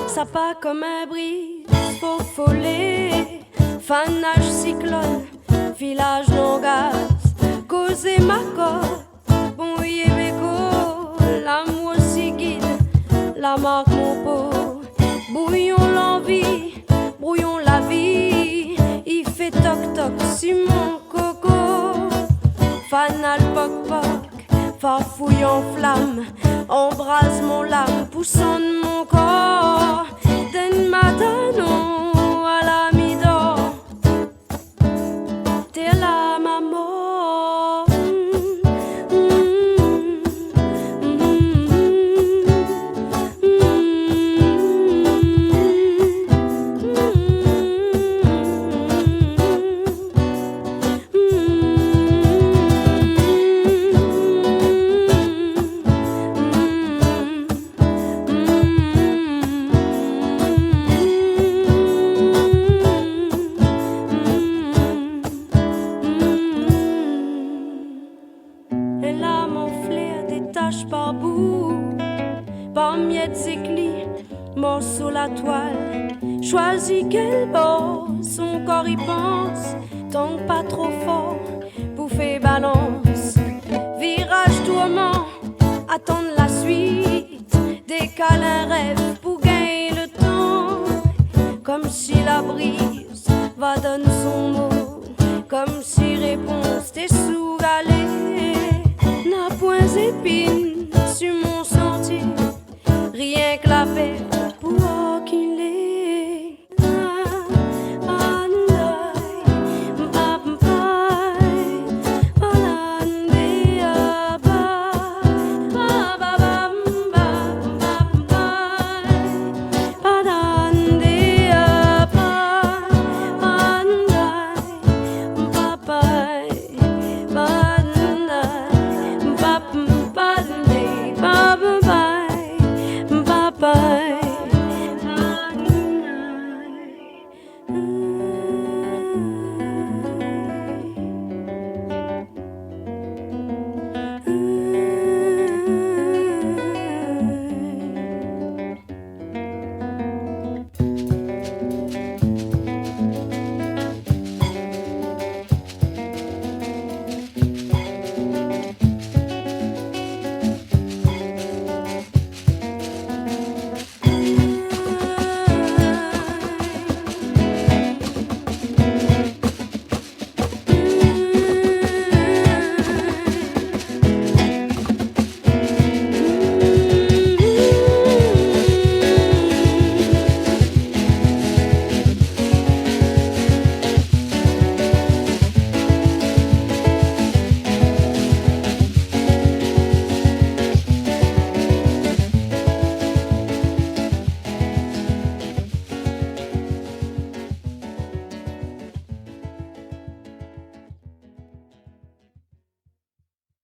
Ça pas comme un brise, faux follet, fanage cyclone, village non gaz, causer ma corde, bon yébéco, l'amour si guide, la marque mon pot, bouillon l'envie, brouillon la vie, il fait toc toc sur mon coco, fanal poc poc, farfouille en flamme, embrase mon lame, poussant de mon corps, d'un matin à la mi-temps, t'es là ma mort. Par bout, par miettes éclis, morceau la toile. Choisis quel bord, son corps y pense. Tombe pas trop fort, bouffée balance. Virage tourment, attendre la suite. Décale un rêve pour gagner le temps. Comme si la brise va donner son mot. Comme si réponse t'es sous-galée. N'a point épine sur mon sentier, rien que la paix